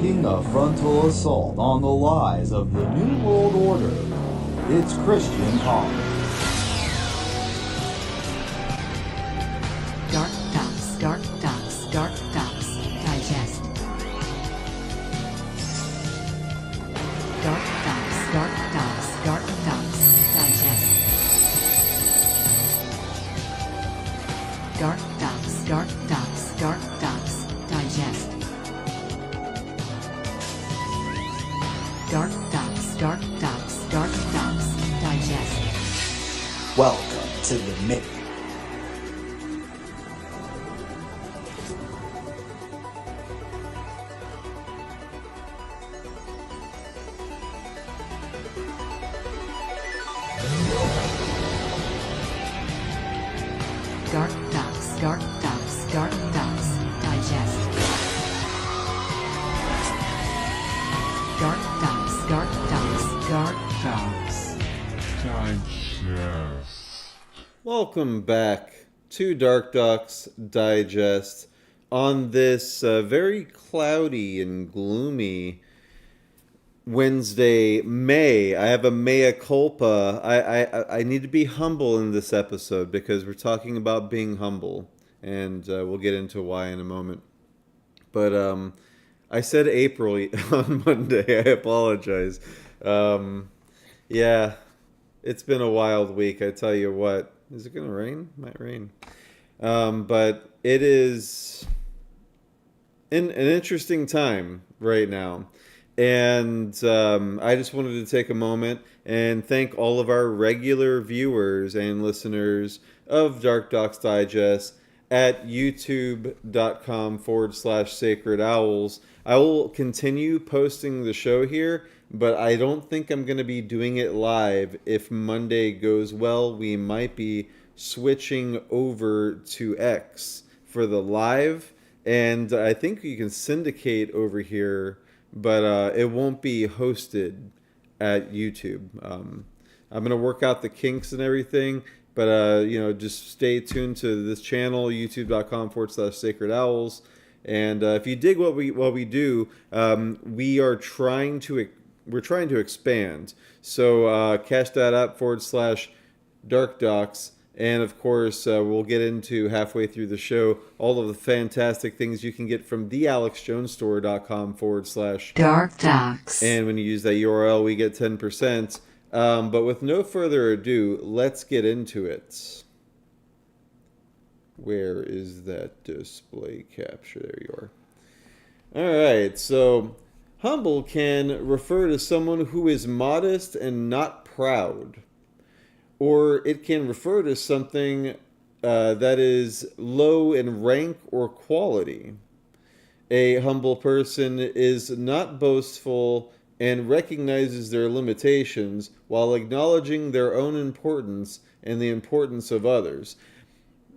leading a frontal assault on the lies of the New World Order. It's Christian Talk. DarkDox Digest. DarkDox Digest. DarkDox Digest. DarkDox Digest. Welcome to the Myth. DarkDox Digest. DarkDox Digest. Welcome back to DarkDox Digest on this very cloudy and gloomy Wednesday, May. I have a mea culpa. I need to be humble in this episode because we're talking about being humble, and we'll get into why in a moment. But I said April on Monday. I apologize. Yeah, it's been a wild week. I tell you what. Is it going to rain? Might rain. But it is an interesting time right now. And I just wanted to take a moment and thank all of our regular viewers and listeners of DarkDox Digest at youtube.com/Sacred Owls. I will continue posting the show here, but I don't think I'm going to be doing it live. If Monday goes well, we might be switching over to X for the live. And I think you can syndicate over here, but it won't be hosted at YouTube. I'm going to work out the kinks and everything, but just stay tuned to this channel, youtube.com/Sacred Owls. And if you dig what we do, we're trying to expand. So cash that up /DarkDox. And of course, we'll get into halfway through the show all of the fantastic things you can get from thealexjonesstore.com /DarkDox. And when you use that URL, we get 10%. But with no further ado, let's get into it. Where is that display capture? There you are. All right, so humble can refer to someone who is modest and not proud. Or it can refer to something that is low in rank or quality. A humble person is not boastful and recognizes their limitations while acknowledging their own importance and the importance of others.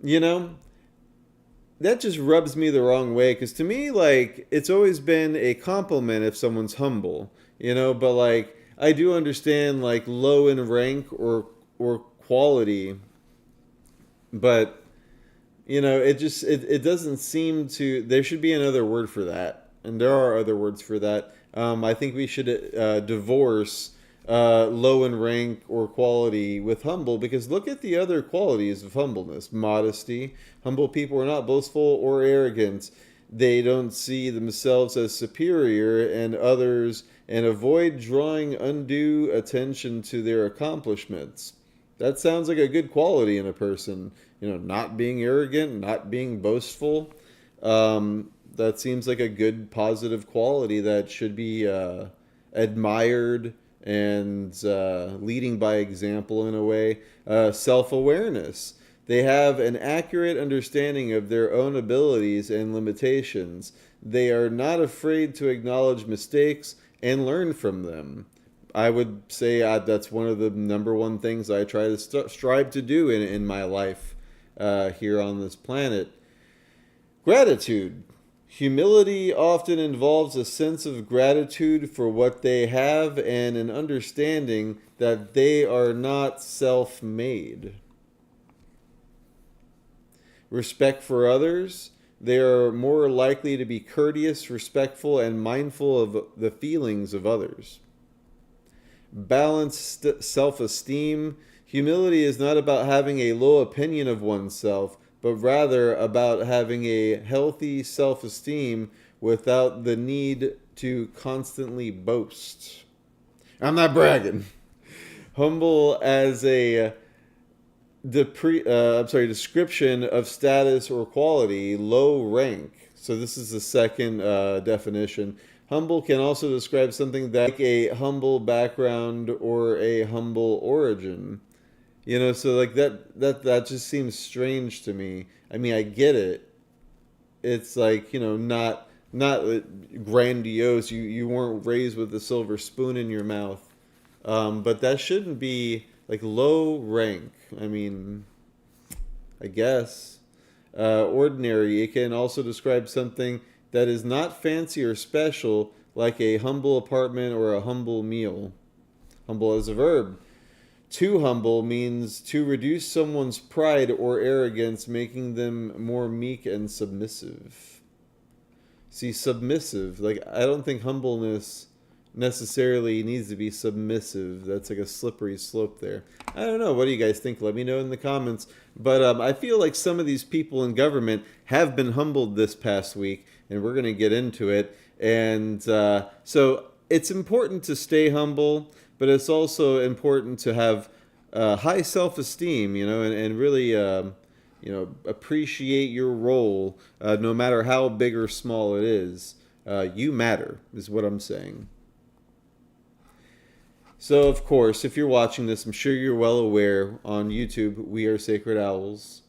You know, that just rubs me the wrong way, because to me, like, it's always been a compliment if someone's humble, but like, I do understand like low in rank or quality, but it doesn't seem to. There should be another word for that, and there are other words for that. I think we should divorce low in rank or quality with humble, because look at the other qualities of humbleness. Modesty. Humble people are not boastful or arrogant. They don't see themselves as superior and others, and avoid drawing undue attention to their accomplishments. That sounds like a good quality in a person. Not being arrogant, not being boastful. That seems like a good, positive quality that should be admired and leading by example in a way. Self-awareness. They have an accurate understanding of their own abilities and limitations. They are not afraid to acknowledge mistakes and learn from them. I would say that's one of the number one things I try to strive to do in my life here on this planet. Gratitude. Humility often involves a sense of gratitude for what they have and an understanding that they are not self-made. Respect for others. they are more likely to be courteous, respectful, and mindful of the feelings of others. Balanced self-esteem. Humility is not about having a low opinion of oneself, but rather about having a healthy self-esteem without the need to constantly boast. I'm not bragging. Humble as a description of status or quality, low rank. So this is the second definition. Humble can also describe something that like a humble background or a humble origin. You know, so like that just seems strange to me. I mean, I get it. It's like, you know, not grandiose. You weren't raised with a silver spoon in your mouth. But that shouldn't be like low rank. I mean, I guess. Ordinary. It can also describe something that is not fancy or special, like a humble apartment or a humble meal. Humble as a verb. Too humble means to reduce someone's pride or arrogance, making them more meek and submissive. See, submissive, like, I don't think humbleness necessarily needs to be submissive. That's like a slippery slope there. I don't know. What do you guys think? Let me know in the comments. But I feel like some of these people in government have been humbled this past week, and we're going to get into it. And so it's important to stay humble, but it's also important to have high self-esteem, you know, and really, you know, appreciate your role, no matter how big or small it is. You matter, is what I'm saying. So, of course, if you're watching this, I'm sure you're well aware, on YouTube, we are Sacred Owls.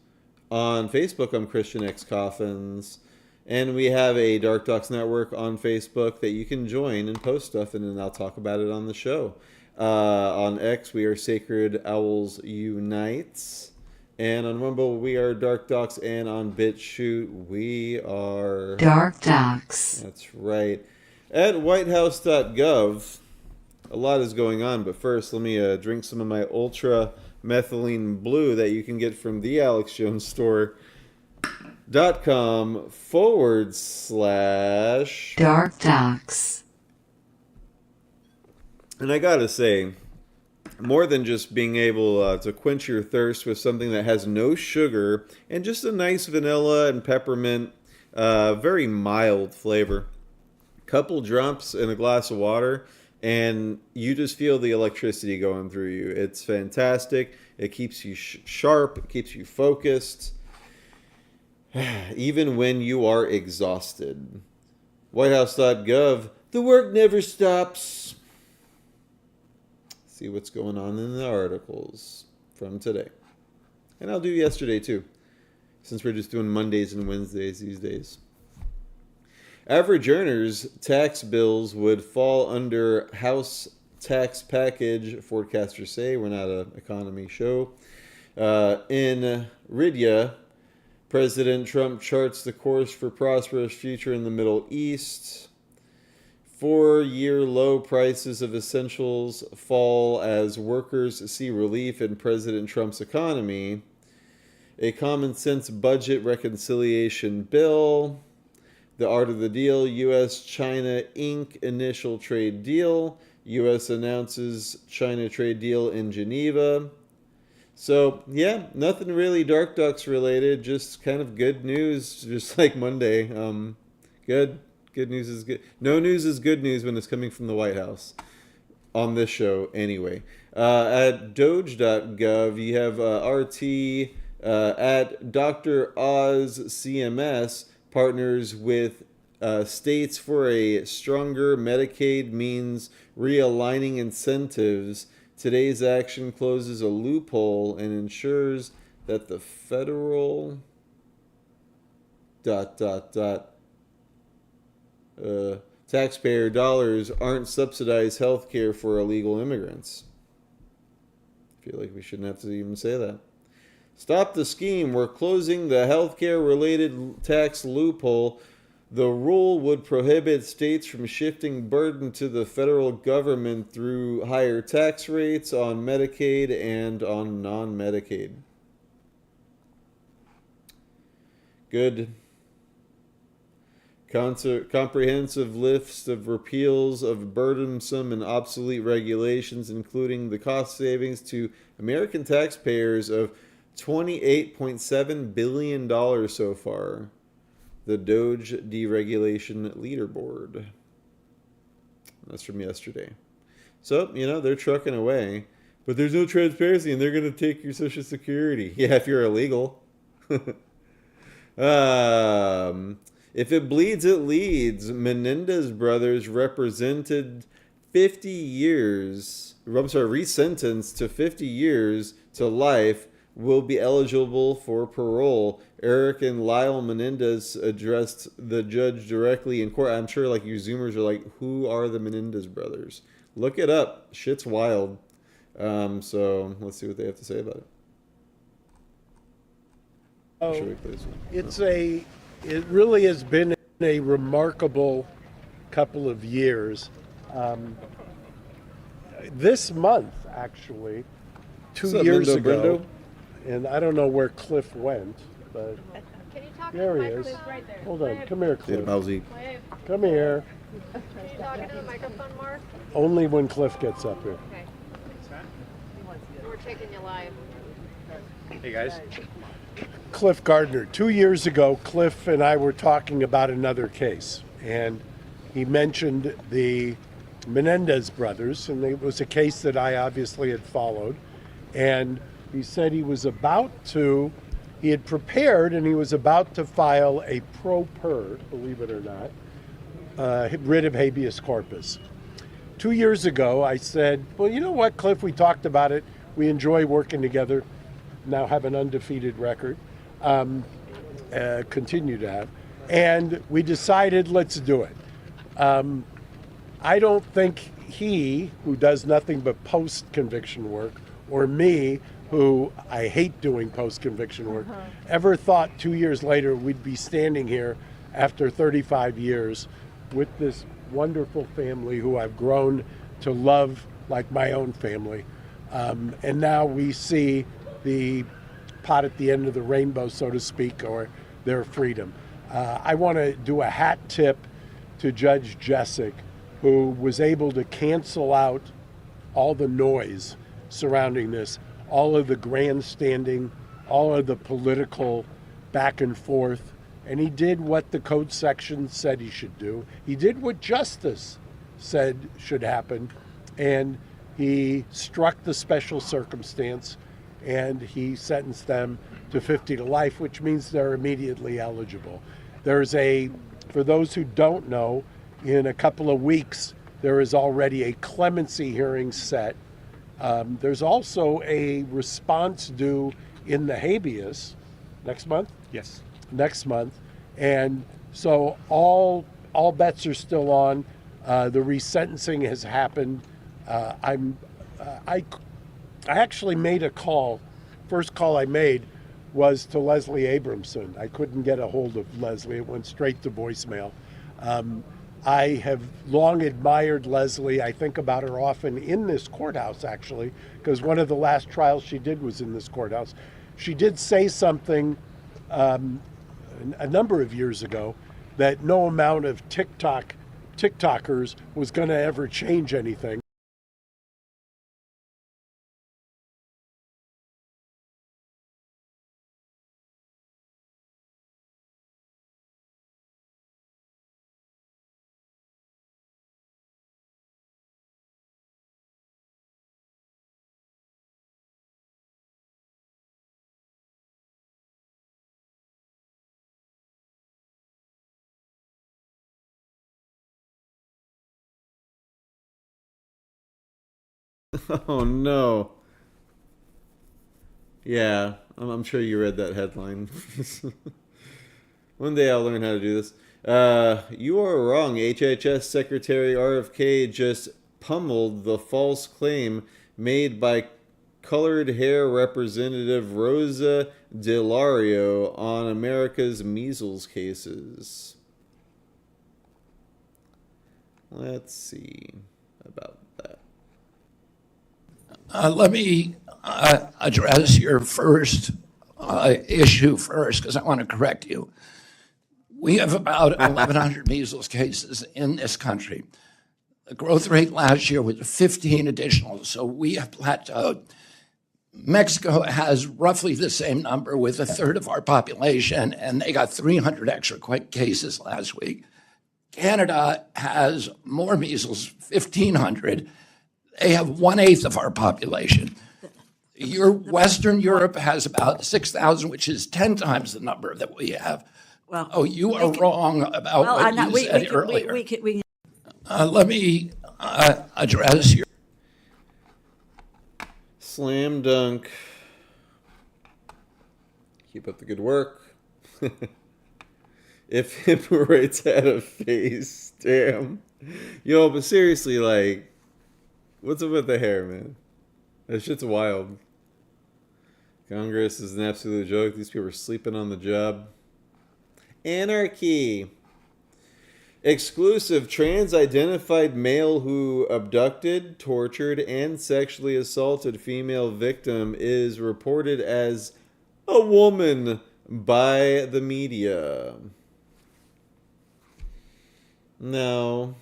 On Facebook, I'm Christian X Coffins. And we have a DarkDox network on Facebook that you can join and post stuff, and then I'll talk about it on the show. On X, we are Sacred Owls Unites. And on Rumble, we are DarkDox. And on BitChute, we are DarkDox. That's right. At whitehouse.gov, a lot is going on, but first let me drink some of my Ultra Methylene Blue that you can get from the Alex Jones Store.com/DarkDox. And I gotta say, more than just being able to quench your thirst with something that has no sugar and just a nice vanilla and peppermint, very mild flavor. Couple drops in a glass of water, and you just feel the electricity going through you. It's fantastic. It keeps you sharp. It keeps you focused, even when you are exhausted. Whitehouse.gov, the work never stops. See what's going on in the articles from today. And I'll do yesterday too, since we're just doing Mondays and Wednesdays these days. Average earners' tax bills would fall under House tax package, forecasters say. We're not an economy show. In Rydia, President Trump charts the course for prosperous future in the Middle East. 4-year low prices of essentials fall as workers see relief in President Trump's economy. A common sense budget reconciliation bill. The art of the deal, U.S.-China Inc. initial trade deal. U.S. announces China trade deal in Geneva. So, yeah, nothing really DarkDox related, just kind of good news, just like Monday. Good news is good. No news is good news when it's coming from the White House. On this show, anyway. At Doge.gov, you have RT at Dr. Oz CMS. Partners with states for a stronger Medicaid means realigning incentives. Today's action closes a loophole and ensures that the federal ... taxpayer dollars aren't subsidized health care for illegal immigrants. I feel like we shouldn't have to even say that. Stop the scheme. We're closing the healthcare-related tax loophole. The rule would prohibit states from shifting burden to the federal government through higher tax rates on Medicaid and on non-Medicaid. Good Comprehensive list of repeals of burdensome and obsolete regulations, including the cost savings to American taxpayers of $28.7 billion so far. The Doge Deregulation Leaderboard. That's from yesterday. So, they're trucking away. But there's no transparency, and they're going to take your Social Security. Yeah, if you're illegal. If it bleeds, it leads. Menendez brothers resentenced to 50 years to life, will be eligible for parole. Eric and Lyle Menendez addressed the judge directly in court. I'm sure you Zoomers are like, who are the Menendez brothers? Look it up. Shit's wild. So let's see what they have to say about it. Should we play this one? It really has been a remarkable couple of years. This month, actually, 2 years ago, and I don't know where Cliff went, but Can you talk there to he the is. microphone? Right there. Hold on, come here, Cliff. Cliff, Come here. can you talk into the microphone, Mark? Only when Cliff gets up here. Okay. We're taking you live. Hey guys. Cliff Gardner. 2 years ago, Cliff and I were talking about another case, and he mentioned the Menendez brothers, and it was a case that I obviously had followed. And he said he had prepared and he was about to file a pro per, believe it or not, writ of habeas corpus. 2 years ago, I said, well, you know what, Cliff, we talked about it. We enjoy working together, now have an undefeated record, continue to have, and we decided let's do it. I don't think he, who does nothing but post-conviction work, or me, who I hate doing post-conviction work, ever thought 2 years later we'd be standing here after 35 years with this wonderful family who I've grown to love like my own family. And now we see the pot at the end of the rainbow, so to speak, or their freedom. I want to do a hat tip to Judge Jessic, who was able to cancel out all the noise surrounding this, all of the grandstanding, all of the political back and forth, and he did what the code section said he should do. He did what justice said should happen, and he struck the special circumstance, and he sentenced them to 50 to life, which means they're immediately eligible. For those who don't know, in a couple of weeks, there is already a clemency hearing set. There's also a response due in the habeas next month? Yes. Next month. And so all bets are still on. The resentencing has happened. I actually made a call. First call I made was to Leslie Abramson. I couldn't get a hold of Leslie. It went straight to voicemail. I have long admired Leslie. I think about her often in this courthouse, actually, because one of the last trials she did was in this courthouse. She did say something a number of years ago that no amount of TikTokers was going to ever change anything. Oh no. Yeah, I'm sure you read that headline. One day I'll learn how to do this. You are wrong. HHS Secretary RFK just pummeled the false claim made by colored hair representative Rosa DeLario on America's measles cases. Let's see about that. Let me address your first issue first, because I want to correct you. We have about 1,100 measles cases in this country. The growth rate last year was 15 additional, so we have plateaued. Mexico has roughly the same number with a third of our population, and they got 300 extra cases last week. Canada has more measles, 1,500. They have 1/8 of our population. Western Europe has about 6,000, which is 10 times the number that we have. Well, you are wrong about what you said earlier. Let me address your... Slam dunk. Keep up the good work. If hemorrhoids had a face, damn. Yo, but seriously, like, what's up with the hair, man? That shit's wild. Congress is an absolute joke. These people are sleeping on the job. Anarchy. Exclusive trans-identified male who abducted, tortured, and sexually assaulted female victim is reported as a woman by the media. Now,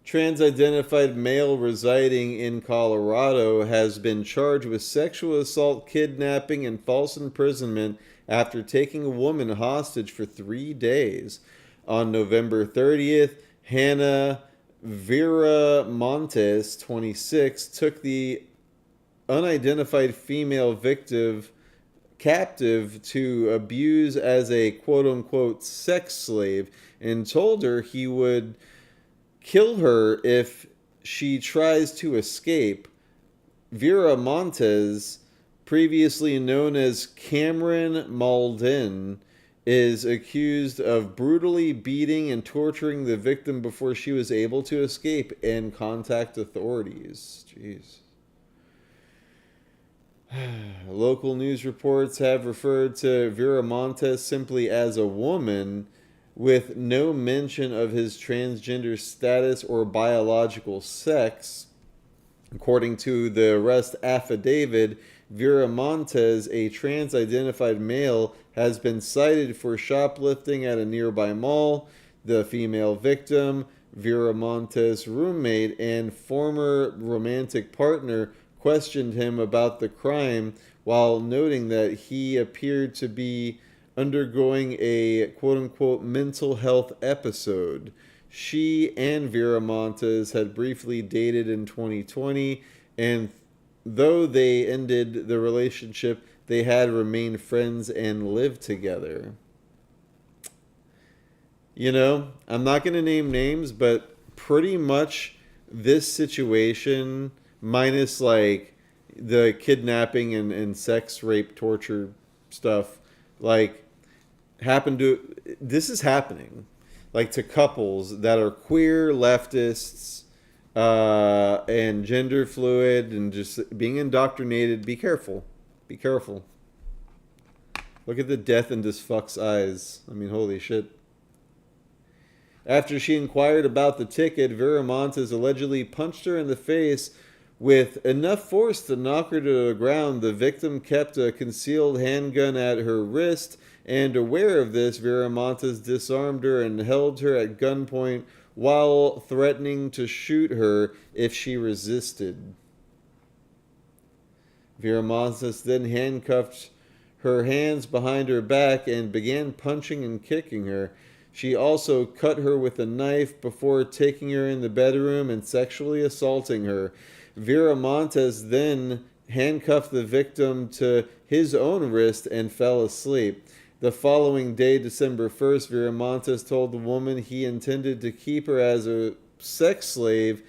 trans-identified male residing in Colorado has been charged with sexual assault, kidnapping, and false imprisonment after taking a woman hostage for 3 days. On November 30th, Hannah Viramontes, 26, took the unidentified female victim captive to abuse as a quote-unquote sex slave and told her he would kill her if she tries to escape. Viramontes, previously known as Cameron Maldin, is accused of brutally beating and torturing the victim before she was able to escape and contact authorities. Jeez. Local news reports have referred to Viramontes simply as a woman, with no mention of his transgender status or biological sex. According to the arrest affidavit, Viramontes, a trans-identified male, has been cited for shoplifting at a nearby mall. The female victim, Viramontes' roommate and former romantic partner, questioned him about the crime while noting that he appeared to be undergoing a quote-unquote mental health episode. She and Viramontes had briefly dated in 2020, and though they ended the relationship, they had remained friends and lived together. You know, I'm not going to name names, but pretty much this situation, minus like the kidnapping and sex, rape, torture stuff, like this is happening. Like to couples that are queer, leftists, and gender fluid and just being indoctrinated. Be careful. Be careful. Look at the death in this fuck's eyes. I mean, holy shit. After she inquired about the ticket, Viramontes allegedly punched her in the face with enough force to knock her to the ground. The victim kept a concealed handgun at her wrist, and aware of this, Viramontes disarmed her and held her at gunpoint while threatening to shoot her if she resisted. Viramontes then handcuffed her hands behind her back and began punching and kicking her. She also cut her with a knife before taking her in the bedroom and sexually assaulting her. Viramontes then handcuffed the victim to his own wrist and fell asleep. The following day, December 1st, Viramontes told the woman he intended to keep her as a sex slave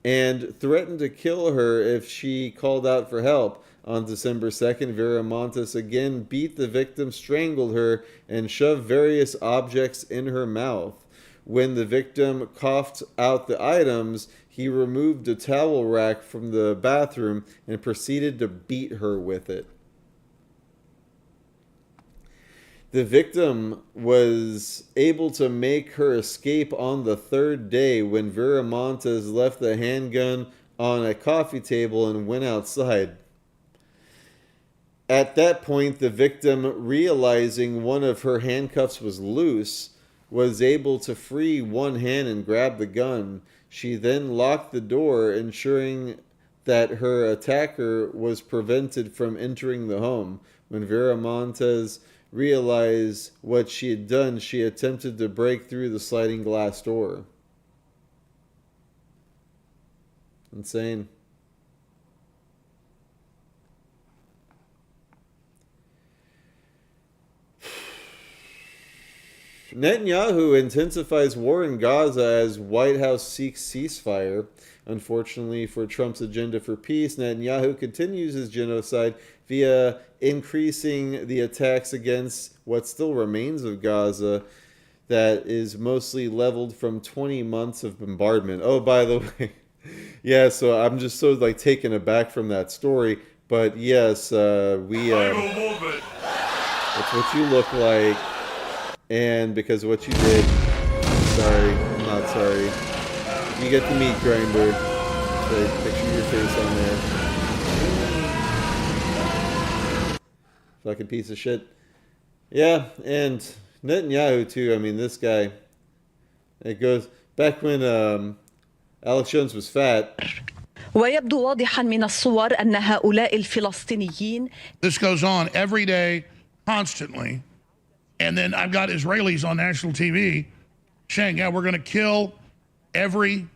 and threatened to kill her if she called out for help. On December 2nd, Viramontes again beat the victim, strangled her, and shoved various objects in her mouth. When the victim coughed out the items, he removed a towel rack from the bathroom and proceeded to beat her with it. The victim was able to make her escape on the third day when Viramontes left the handgun on a coffee table and went outside. At that point, the victim, realizing one of her handcuffs was loose, was able to free one hand and grab the gun. She then locked the door, ensuring that her attacker was prevented from entering the home. When Vera Montes realized what she had done, she attempted to break through the sliding glass door. Insane. Netanyahu intensifies war in Gaza as White House seeks ceasefire. Unfortunately for Trump's agenda for peace, Netanyahu continues his genocide via increasing the attacks against what still remains of Gaza that is mostly leveled from 20 months of bombardment. Oh, by the way, yeah, so I'm just so like taken aback from that story. But yes, that's what you look like. And because of what you did, sorry, I'm not sorry. You get the meat grinder. So picture your face on there. Fucking piece of shit. Yeah, and Netanyahu too. I mean, this guy. It goes back when Alex Jones was fat. ويبدو واضحا من الصور أن هؤلاء الفلسطينيين. This goes on every day, constantly. And then I've got Israelis on national TV saying, yeah, we're going to kill every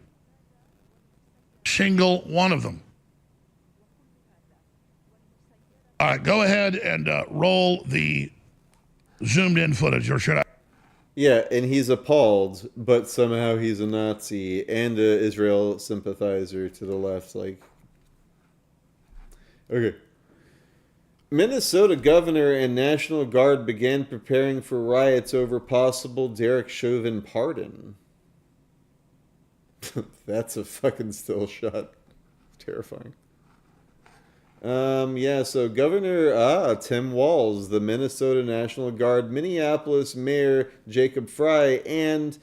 single one of them. All right, go ahead and roll the zoomed in footage, or should I? Yeah, and he's appalled, but somehow he's a Nazi and an Israel sympathizer to the left. Like, okay. Minnesota governor and National Guard began preparing for riots over possible Derek Chauvin pardon. That's a fucking still shot. Terrifying. Yeah, so Governor Tim Walz, the Minnesota National Guard, Minneapolis Mayor Jacob Frey, and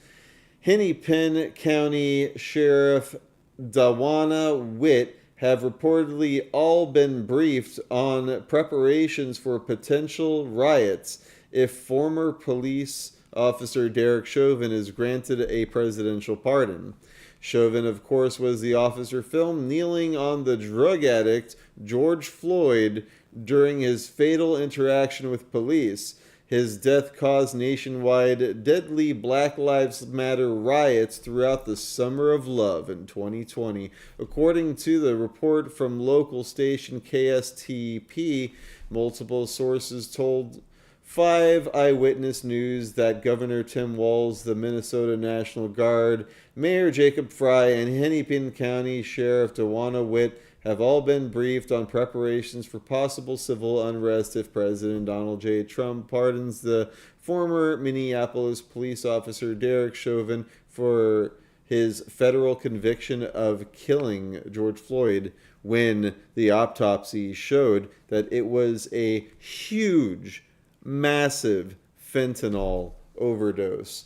Hennepin County Sheriff Dawana Witt have reportedly all been briefed on preparations for potential riots if former police officer Derek Chauvin is granted a presidential pardon. Chauvin, of course, was the officer filmed kneeling on the drug addict George Floyd during his fatal interaction with police. His death caused nationwide deadly Black Lives Matter riots throughout the Summer of Love in 2020. According to the report from local station KSTP, multiple sources told 5 Eyewitness News that Governor Tim Walz, the Minnesota National Guard, Mayor Jacob Frey, and Hennepin County Sheriff Dawana Witt have all been briefed on preparations for possible civil unrest if President Donald J. Trump pardons the former Minneapolis police officer Derek Chauvin for his federal conviction of killing George Floyd, when the autopsy showed that it was a huge, massive fentanyl overdose.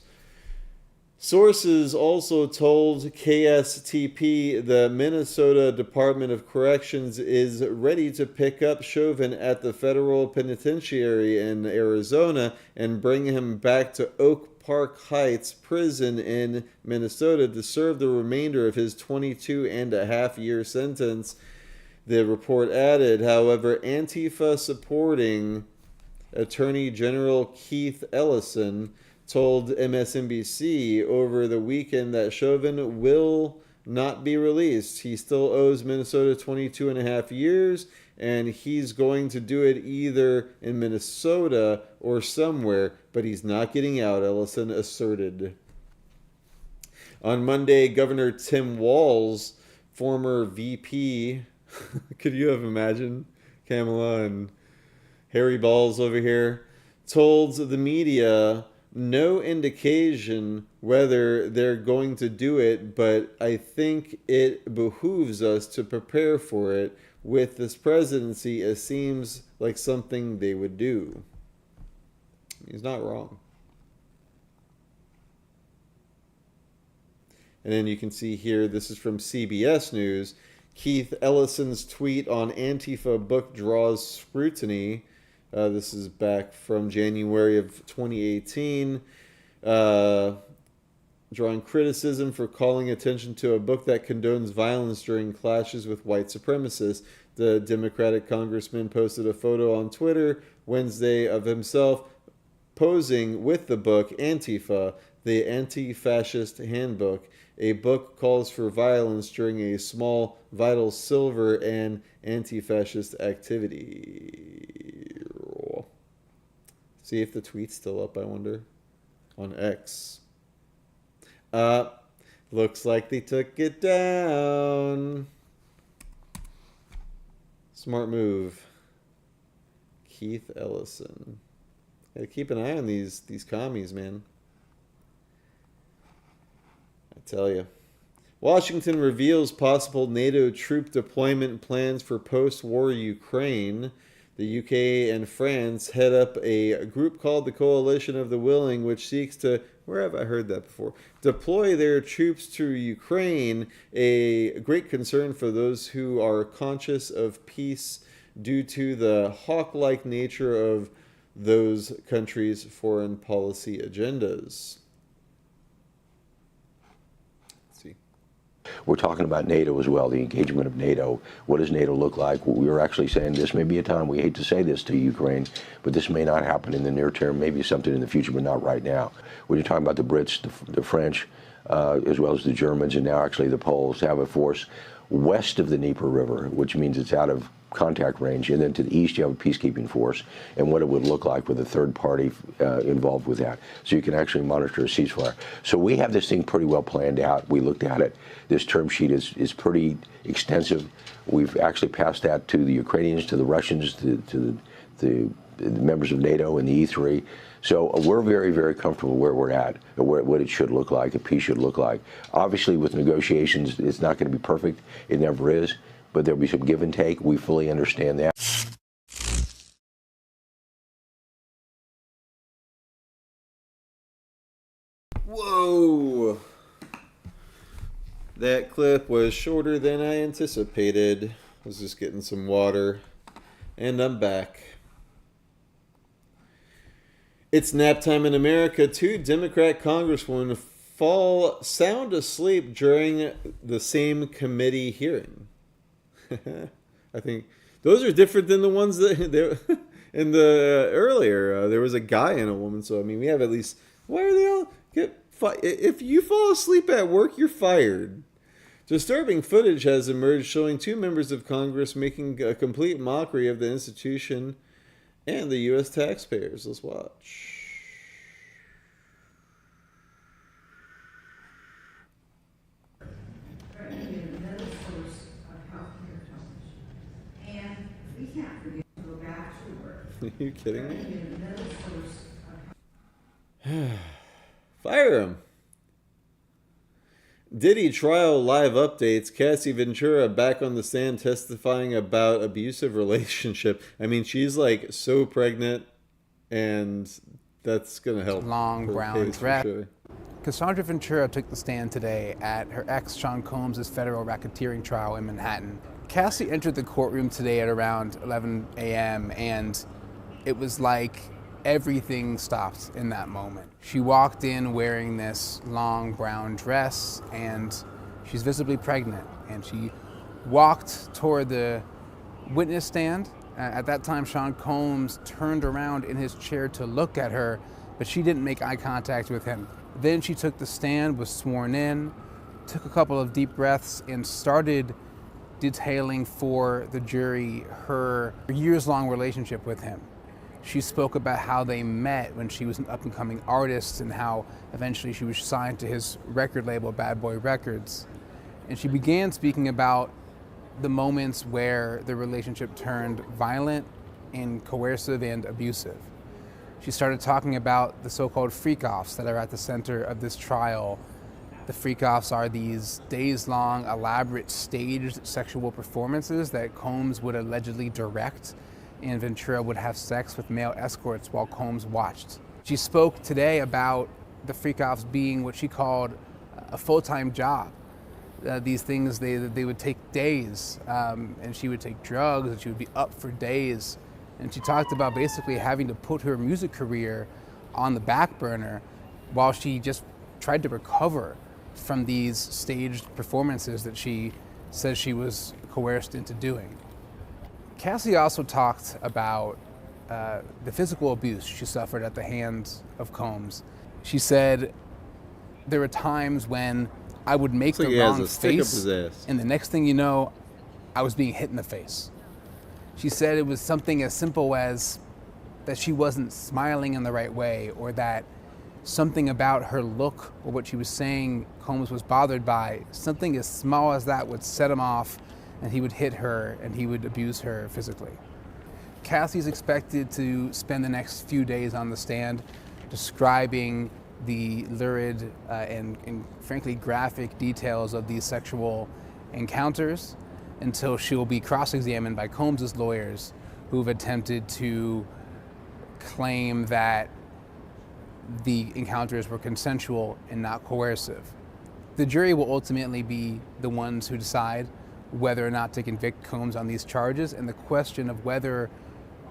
Sources also told KSTP the Minnesota Department of Corrections is ready to pick up Chauvin at the federal penitentiary in Arizona and bring him back to Oak Park Heights Prison in Minnesota to serve the remainder of his 22-and-a-half-year sentence. The report added, however, Antifa supporting Attorney General Keith Ellison told MSNBC over the weekend that Chauvin will not be released. He still owes Minnesota 22.5 years, and he's going to do it either in Minnesota or somewhere, but he's not getting out, Ellison asserted. On Monday, Governor Tim Walz, former VP, could you have imagined Kamala and Harry Balls over here, told the media no indication whether they're going to do it, but I think it behooves us to prepare for it. With this presidency, it seems like something they would do. He's not wrong. And then you can see here, this is from CBS News, Keith Ellison's tweet on Antifa book draws scrutiny. This is back from January of 2018. drawing criticism for calling attention to a book that condones violence during clashes with white supremacists. The Democratic congressman posted a photo on Twitter Wednesday of himself posing with the book Antifa, the Anti-Fascist Handbook. A book calls for violence during a small vital silver and anti-fascist activity. See if the tweet's still up, I wonder. On X. Looks like they took it down. Smart move. Keith Ellison. Gotta keep an eye on these commies, man. I tell you. Washington reveals possible NATO troop deployment plans for post-war Ukraine. The UK and France head up a group called the Coalition of the Willing, which seeks to, where have I heard that before, deploy their troops to Ukraine, a great concern for those who are conscious of peace due to the hawk-like nature of those countries' foreign policy agendas. We're talking about NATO as well, the engagement of NATO. What does NATO look like? We were actually saying this may be a time, we hate to say this to Ukraine, but this may not happen in the near term, maybe something in the future, but not right now. When you're talking about the Brits, the French, as well as the Germans, and now actually the Poles have a force west of the Dnieper River, which means it's out of contact range, and then to the east you have a peacekeeping force, and what it would look like with a third party involved with that. So you can actually monitor a ceasefire. So we have this thing pretty well planned out. We looked at it. This term sheet is pretty extensive. We've actually passed that to the Ukrainians, to the Russians, to the members of NATO and the E3. So we're very, very comfortable where we're at, what it should look like, a peace should look like. Obviously with negotiations, it's not going to be perfect. It never is. But there'll be some give and take. We fully understand that. Whoa! That clip was shorter than I anticipated. I was just getting some water. And I'm back. It's nap time in America. 2 Democrat congresswomen fall sound asleep during the same committee hearing. I think those are different than the ones that in the earlier. There was a guy and a woman, so I mean, we have at least. Why are they all if you fall asleep at work, you're fired. Disturbing footage has emerged showing 2 members of Congress making a complete mockery of the institution and the U.S. taxpayers. Let's watch. Are you kidding me? Fire him. Diddy trial live updates. Cassie Ventura back on the stand testifying about abusive relationship. I mean, she's like so pregnant, and that's gonna help. Long brown dress. Sure. Cassandra Ventura took the stand today at her ex Sean Combs' federal racketeering trial in Manhattan. Cassie entered the courtroom today at around 11 a.m. and it was like everything stopped in that moment. She walked in wearing this long brown dress and she's visibly pregnant, and she walked toward the witness stand. At that time, Sean Combs turned around in his chair to look at her, but she didn't make eye contact with him. Then she took the stand, was sworn in, took a couple of deep breaths, and started detailing for the jury her years-long relationship with him. She spoke about how they met when she was an up-and-coming artist and how eventually she was signed to his record label, Bad Boy Records. And she began speaking about the moments where the relationship turned violent and coercive and abusive. She started talking about the so-called freak-offs that are at the center of this trial. The freak-offs are these days-long, elaborate, staged sexual performances that Combs would allegedly direct, and Ventura would have sex with male escorts while Combs watched. She spoke today about the freak-offs being what she called a full-time job. These things, they would take days, and she would take drugs, and she would be up for days. And she talked about basically having to put her music career on the back burner while she just tried to recover from these staged performances that she says she was coerced into doing. Cassie also talked about the physical abuse she suffered at the hands of Combs. She said, there were times when I would make the wrong face, and the next thing you know, I was being hit in the face. She said it was something as simple as that she wasn't smiling in the right way, or that something about her look or what she was saying Combs was bothered by. Something as small as that would set him off, and he would hit her and he would abuse her physically. Cassie's expected to spend the next few days on the stand describing the lurid and frankly graphic details of these sexual encounters until she will be cross-examined by Combs' lawyers, who've attempted to claim that the encounters were consensual and not coercive. The jury will ultimately be the ones who decide whether or not to convict Combs on these charges, and the question of whether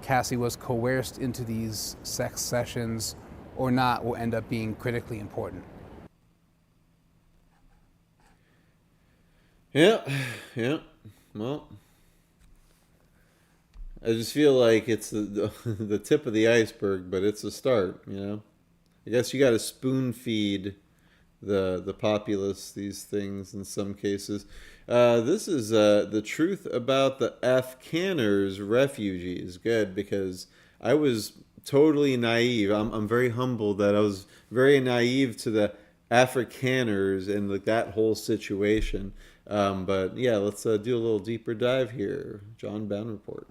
Cassie was coerced into these sex sessions or not will end up being critically important. Yeah. Well, I just feel like it's the tip of the iceberg, but it's a start, you know? I guess you got to spoon feed the populace these things in some cases. This is the truth about the Afghaners refugees. Good, because I was totally naive. I'm very humbled that I was very naive to the Afrikaners and like that whole situation. But yeah, let's do a little deeper dive here. John Bann Report.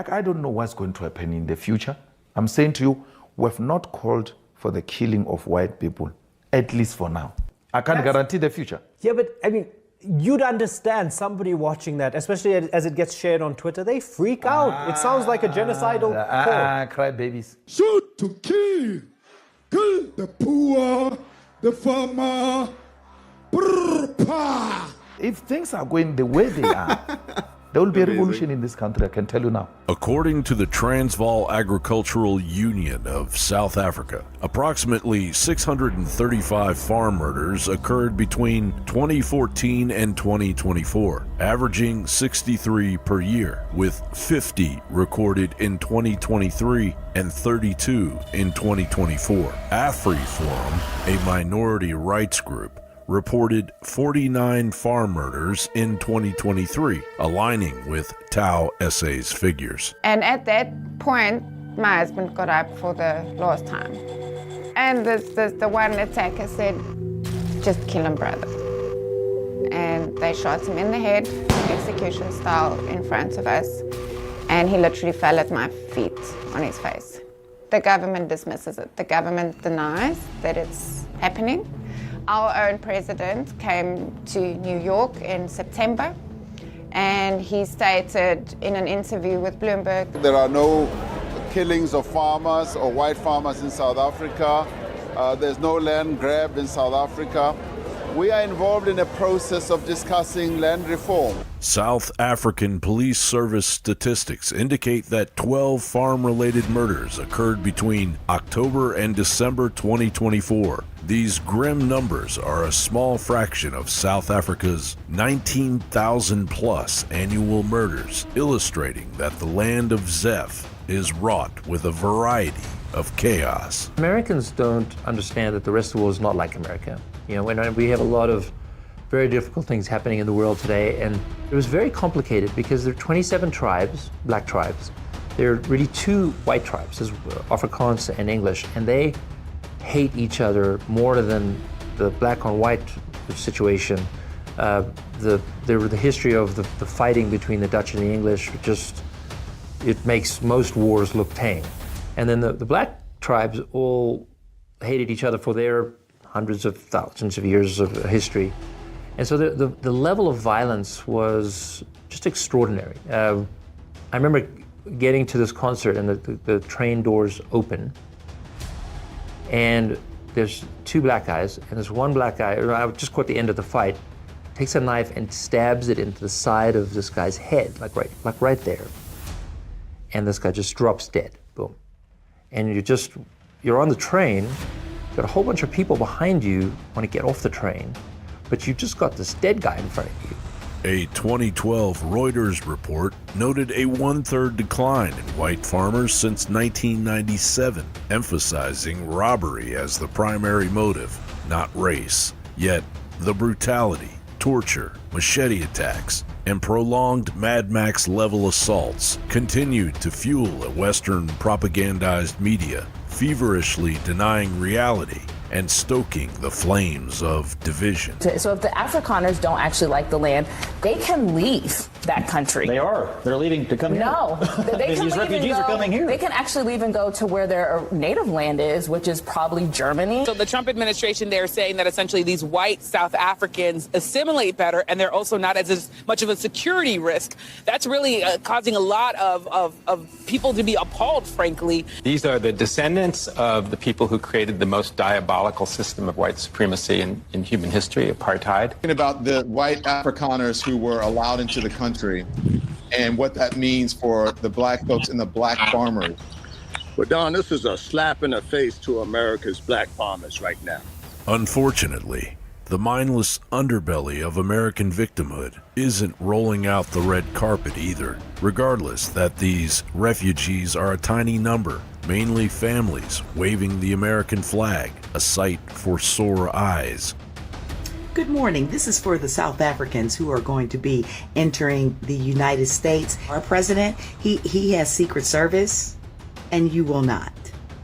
I don't know what's going to happen in the future. I'm saying to you, we have not called for the killing of white people, at least for now. I can't guarantee the future. Yeah, but I mean, you'd understand somebody watching that, especially as it gets shared on Twitter, they freak out. It sounds like a genocidal call. Cry babies. Shoot to kill the poor, the farmer. If things are going the way they are, there will be a revolution in this country, I can tell you now. According to the Transvaal Agricultural Union of South Africa, approximately 635 farm murders occurred between 2014 and 2024, averaging 63 per year, with 50 recorded in 2023 and 32 in 2024. AfriForum, a minority rights group, reported 49 farm murders in 2023, aligning with Tau SA's figures. And at that point, my husband got up for the last time. And the one attacker said, just kill him, brother. And they shot him in the head, execution style, in front of us. And he literally fell at my feet on his face. The government dismisses it. The government denies that it's happening. Our own president came to New York in September, and he stated in an interview with Bloomberg, there are no killings of farmers or white farmers in South Africa. There's no land grab in South Africa. We are involved in a process of discussing land reform. South African Police Service statistics indicate that 12 farm-related murders occurred between October and December 2024. These grim numbers are a small fraction of South Africa's 19,000-plus annual murders, illustrating that the land of Zeph is wrought with a variety of chaos. Americans don't understand that the rest of the world is not like America. You know, when we have a lot of very difficult things happening in the world today, and it was very complicated because there are 27 tribes, black tribes. There are really two white tribes, there's Afrikaans and English, and they hate each other more than the black on white situation. The history of the fighting between the Dutch and the English, it makes most wars look tame. And then the black tribes all hated each other for their hundreds of thousands of years of history. And so the level of violence was just extraordinary. I remember getting to this concert and the train doors open, and there's two black guys, and there's one black guy, I just caught the end of the fight, takes a knife and stabs it into the side of this guy's head, like right there. And this guy just drops dead, boom. And you're on the train, got a whole bunch of people behind you want to get off the train, but you just got this dead guy in front of you. A 2012 Reuters report noted a one-third decline in white farmers since 1997, emphasizing robbery as the primary motive, not race. Yet, the brutality, torture, machete attacks, and prolonged Mad Max-level assaults continued to fuel a Western propagandized media, feverishly denying reality and stoking the flames of division. So if the Afrikaners don't actually like the land, they can leave that country. They are. They're leaving to come here. No. They can These leave refugees and go, are coming here. They can actually leave and go to where their native land is, which is probably Germany. So the Trump administration, they're saying that essentially these white South Africans assimilate better, and they're also not as much of a security risk. That's really causing a lot of people to be appalled, frankly. These are the descendants of the people who created the most diabolical system of white supremacy in human history, apartheid. Thinking about the white Afrikaners who were allowed into the country and what that means for the black folks and the black farmers. But Don, this is a slap in the face to America's black farmers right now. Unfortunately, the mindless underbelly of American victimhood isn't rolling out the red carpet either, regardless that these refugees are a tiny number, mainly families waving the American flag, a sight for sore eyes. Good morning. This is for the South Africans who are going to be entering the United States. Our president, he has Secret Service, and you will not.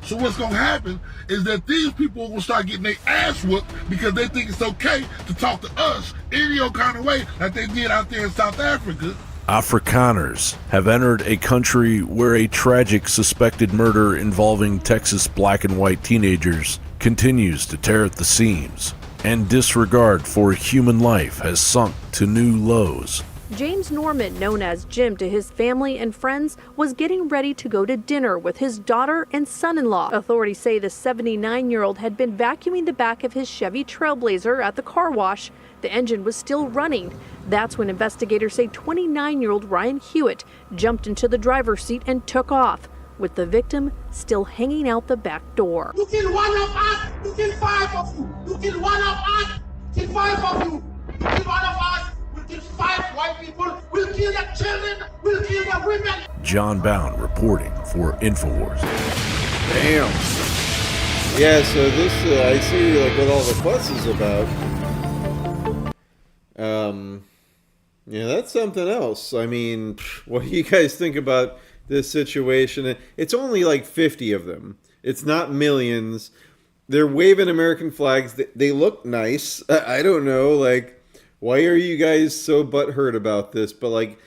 So what's going to happen is that these people will start getting their ass whooped because they think it's okay to talk to us any old kind of way like they did out there in South Africa. Afrikaners have entered a country where a tragic suspected murder involving Texas black and white teenagers continues to tear at the seams, and disregard for human life has sunk to new lows. James Norman, known as Jim to his family and friends, was getting ready to go to dinner with his daughter and son-in-law. Authorities say the 79-year-old had been vacuuming the back of his Chevy Trailblazer at the car wash. The engine was still running. That's when investigators say 29-year-old Ryan Hewitt jumped into the driver's seat and took off, with the victim still hanging out the back door. You kill one of us, you kill five of you. You kill one of us, kill five of you. You kill one of us, we'll kill five white people. We'll kill the children, we'll kill the women. John Bound reporting for InfoWars. Damn. Yeah, so this, I see like what all the fuss is about. Yeah, that's something else. I mean, what do you guys think about this situation? It's only like 50 of them. It's not millions. They're waving American flags. They look nice. I don't know, like, why are you guys so butthurt about this? But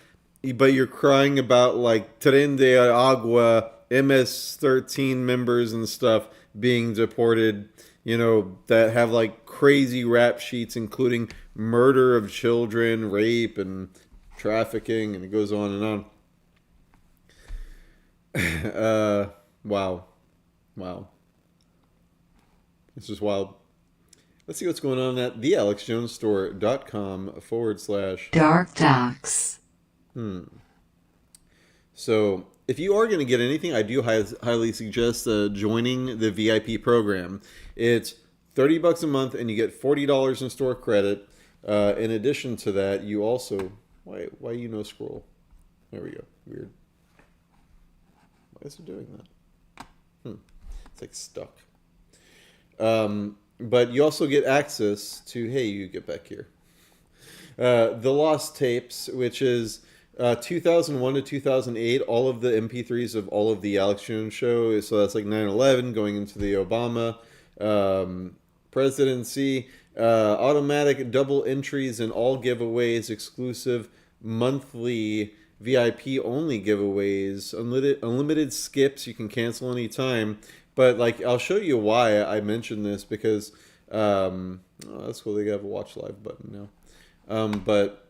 you're crying about like Tren de Agua, MS-13 members and stuff being deported, you know, that have like crazy rap sheets, including murder of children, rape, and trafficking, and it goes on and on. Wow. This is wild. Let's see what's going on at thealexjonesstore.com/ DarkDox. So, if you are going to get anything, I do highly suggest joining the VIP program. It's $30 a month, and you get $40 in store credit. In addition to that, you also... Why you no scroll? There we go. Weird. Why is it doing that? It's like stuck. But you also get access to... Hey, you get back here. The Lost Tapes, which is 2001 to 2008, all of the MP3s of all of the Alex Jones show. So that's like 9/11, going into the Obama presidency. Automatic double entries in all giveaways, exclusive monthly VIP only giveaways, unlimited skips you can cancel anytime. But like, I'll show you why I mentioned this, because oh, that's cool, they have a watch live button now. But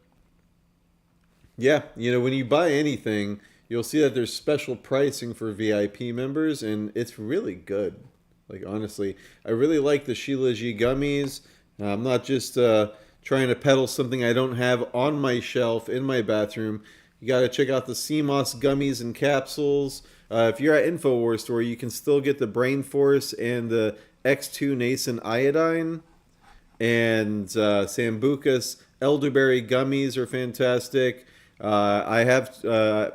yeah, you know, when you buy anything, you'll see that there's special pricing for VIP members, and it's really good. Like, honestly, I really like the Sheila G gummies. I'm not just trying to peddle something I don't have on my shelf in my bathroom. You got to check out the CMOS gummies and capsules. If you're at InfoWars store, you can still get the Brain Force and the X2 Nascent Iodine. And Sambucus elderberry gummies are fantastic. I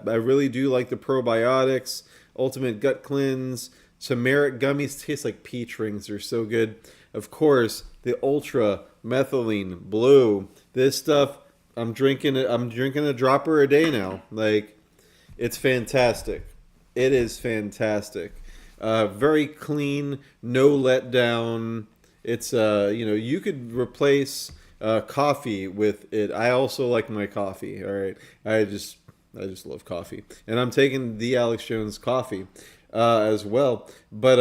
really do like the probiotics, Ultimate Gut Cleanse, turmeric gummies taste like peach rings. They're so good. Of course, the Ultra Methylene Blue. This stuff, I'm drinking a dropper a day now. Like, it's fantastic. It is fantastic. Very clean, no letdown. It's you could replace coffee with it. I also like my coffee. All right, I just love coffee, and I'm taking the Alex Jones coffee as well. But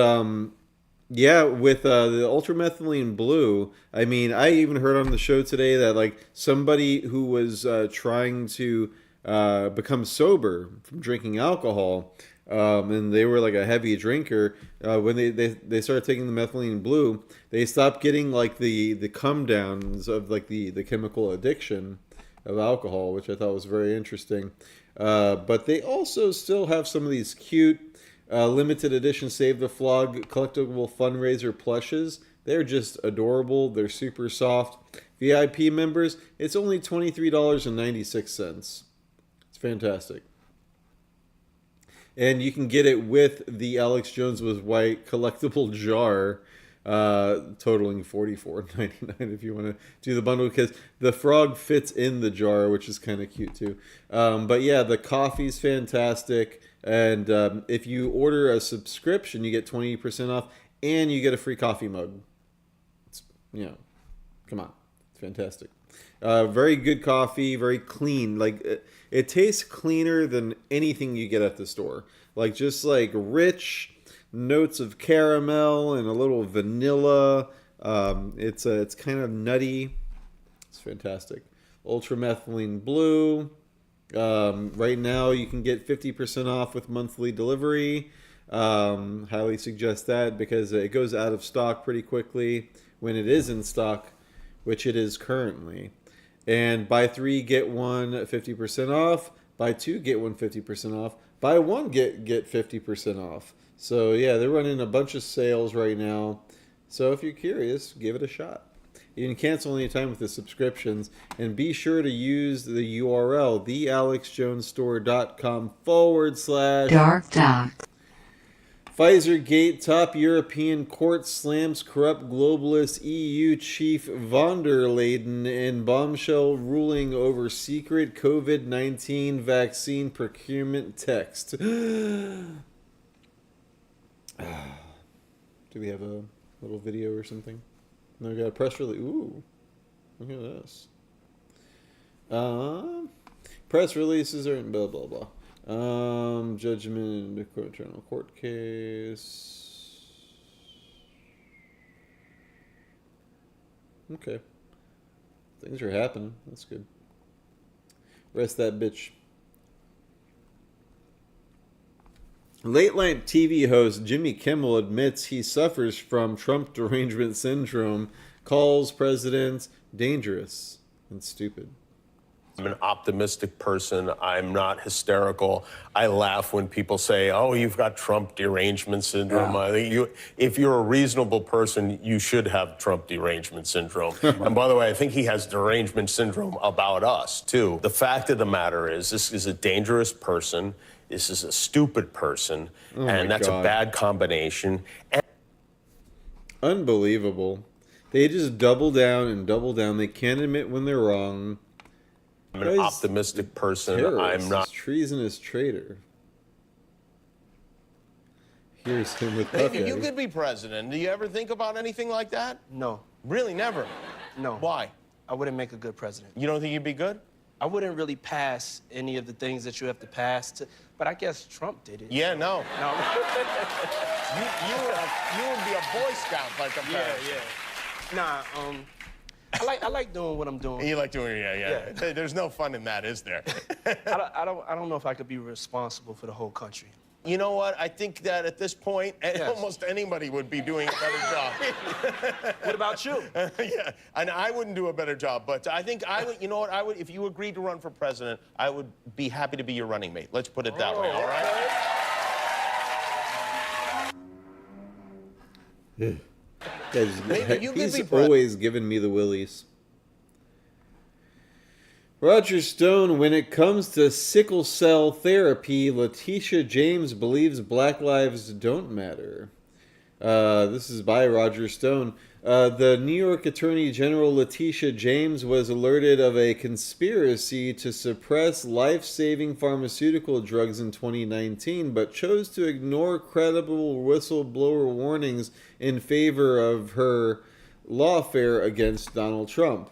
yeah, with the ultramethylene blue, I mean, I even heard on the show today that like somebody who was trying to become sober from drinking alcohol. And they were like a heavy drinker. When they started taking the methylene blue, they stopped getting like the come downs of like the chemical addiction of alcohol, which I thought was very interesting. But they also still have some of these cute limited edition Save the Flog collectible fundraiser plushes. They're just adorable. They're super soft. VIP members, it's only $23.96. It's fantastic. And you can get it with the Alex Jones Was White collectible jar, totaling $44.99 if you want to do the bundle, because the frog fits in the jar, which is kind of cute too. But yeah, the coffee's fantastic. And if you order a subscription, you get 20% off, and you get a free coffee mug. It's, come on. It's fantastic. Very good coffee, very clean. Like it tastes cleaner than anything you get at the store. Like just like rich notes of caramel and a little vanilla. It's kind of nutty. It's fantastic. Ultramethylene blue. Right now you can get 50% off with monthly delivery. Highly suggest that because it goes out of stock pretty quickly when it is in stock, which it is currently. And buy 3, get 1 50% off. Buy 2, get 1 50% off. Buy 1, get 50% off. So yeah, they're running a bunch of sales right now. So if you're curious, give it a shot. You can cancel anytime with the subscriptions. And be sure to use the URL, thealexjonesstore.com/DarkDox. Pfizer Gate, top European court slams corrupt globalist EU chief von der Leyen in bombshell ruling over secret COVID-19 vaccine procurement text. Do we have a little video or something? No, we got a press release. Ooh, look at this. Press releases are in blah, blah, blah. Judgment in the internal court case. Okay. Things are happening. That's good. Rest that bitch. Late night TV host Jimmy Kimmel admits he suffers from Trump derangement syndrome, calls president dangerous and stupid. I'm an optimistic person. I'm not hysterical. I laugh when people say, oh, you've got Trump derangement syndrome. Yeah. If you're a reasonable person, you should have Trump derangement syndrome. And by the way, I think he has derangement syndrome about us, too. The fact of the matter is, this is a dangerous person. This is a stupid person. And that's a bad combination. Unbelievable. They just double down and double down. They can't admit when they're wrong. I'm an optimistic person. I'm not. Treasonous traitor. Here's him with Hey, Puffy. you could be president. Do you ever think about anything like that? No. Really, never? No. Why? I wouldn't make a good president. You don't think you'd be good? I wouldn't really pass any of the things that you have to pass, but I guess Trump did it. Yeah, no. No. you would be a Boy Scout like a Yeah. Nah, I like doing what I'm doing. You like doing, yeah. There's no fun in that, is there? I don't know if I could be responsible for the whole country. You know what? I think that at this point, almost anybody would be doing a better job. What about you? Yeah, and I wouldn't do a better job, but I think I would, you know what, I would, if you agreed to run for president, I would be happy to be your running mate. Let's put it that way, all right? He's always giving me the willies. Roger Stone, when it comes to sickle cell therapy, Letitia James believes Black lives don't matter. This is by Roger Stone. The New York Attorney General Letitia James was alerted of a conspiracy to suppress life-saving pharmaceutical drugs in 2019, but chose to ignore credible whistleblower warnings in favor of her lawfare against Donald Trump.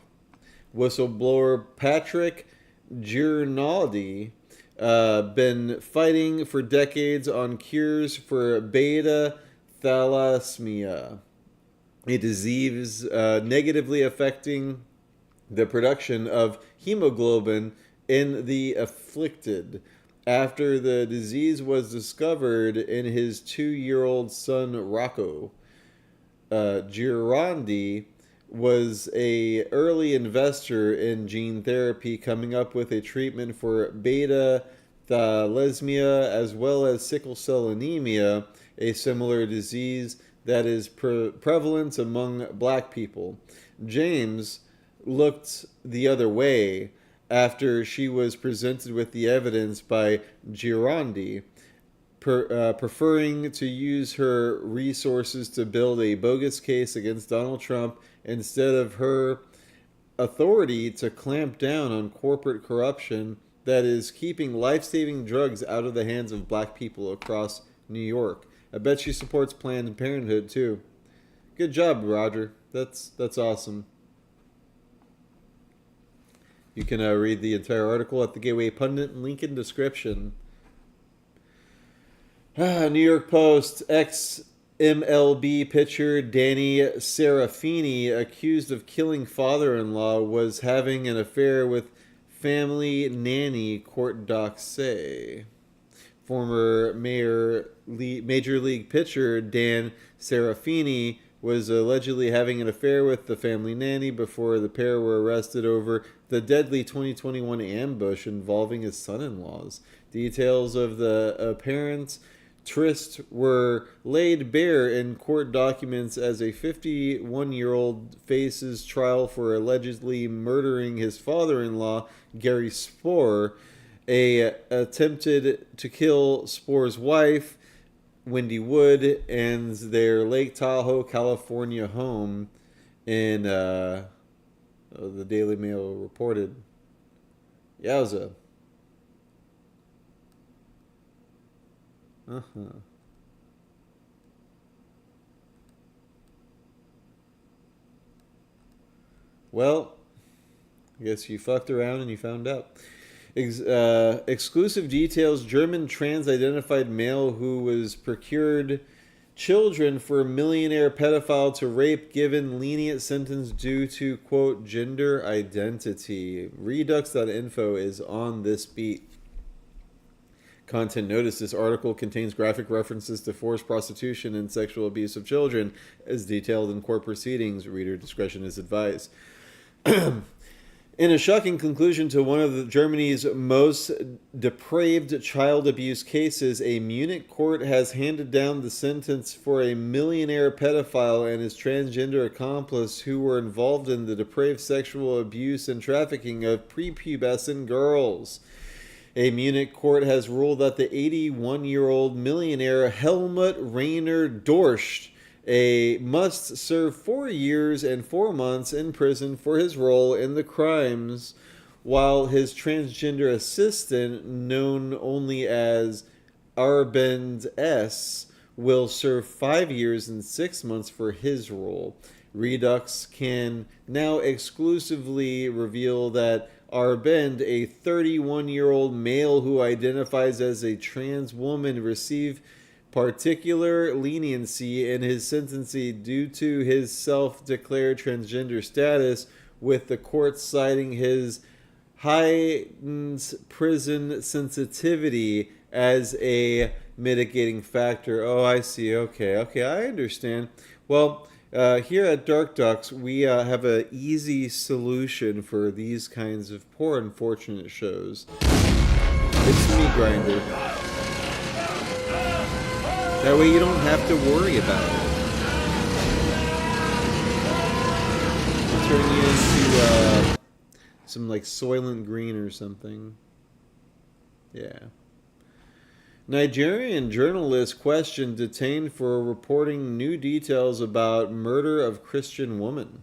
Whistleblower Patrick Girinaldi been fighting for decades on cures for beta thalassemia, a disease negatively affecting the production of hemoglobin in the afflicted. After the disease was discovered in his 2-year-old son Rocco, Girinaldi was a early investor in gene therapy, coming up with a treatment for beta thalassemia as well as sickle cell anemia, a similar disease that is prevalent among black people. James looked the other way after she was presented with the evidence by Girinaldi, preferring to use her resources to build a bogus case against Donald Trump instead of her authority to clamp down on corporate corruption that is keeping life-saving drugs out of the hands of black people across New York. I bet she supports Planned Parenthood too. Good job, Roger. That's awesome. You can read the entire article at the Gateway Pundit, link in description. New York Post, ex-MLB pitcher Danny Serafini, accused of killing father-in-law, was having an affair with family nanny, court docs say. Former Major League pitcher Dan Serafini was allegedly having an affair with the family nanny before the pair were arrested over the deadly 2021 ambush involving his son-in-laws. Details of the apparent tryst were laid bare in court documents as a 51-year-old faces trial for allegedly murdering his father-in-law, Gary Spohr. Attempted to kill Spohr's wife, Wendy Wood, and their Lake Tahoe, California home in the Daily Mail reported. Yowza. Well, I guess you fucked around and you found out. Exclusive details: German trans-identified male who was procured children for a millionaire pedophile to rape given lenient sentence due to, quote, gender identity. Redux.info is on this beat. Content notice: this article contains graphic references to forced prostitution and sexual abuse of children as detailed in court proceedings. Reader discretion is advised. In a shocking conclusion to one of Germany's most depraved child abuse cases, a Munich court has handed down the sentence for a millionaire pedophile and his transgender accomplice who were involved in the depraved sexual abuse and trafficking of prepubescent girls. A Munich court has ruled that the 81-year-old millionaire Helmut Rainer Dorsch must serve 4 years and 4 months in prison for his role in the crimes, while his transgender assistant, known only as Arbend S., will serve 5 years and 6 months for his role. Redux can now exclusively reveal that Arbend, a 31-year-old male who identifies as a trans woman, received particular leniency in his sentencing due to his self-declared transgender status, with the court citing his heightened prison sensitivity as a mitigating factor. Oh, I see. Okay, I understand. Well, here at DarkDox, we have an easy solution for these kinds of poor, unfortunate shows. It's Meat Grinder. That way you don't have to worry about it. I'll turn you into some like Soylent Green or something. Yeah. Nigerian journalist questioned, detained for reporting new details about murder of Christian woman.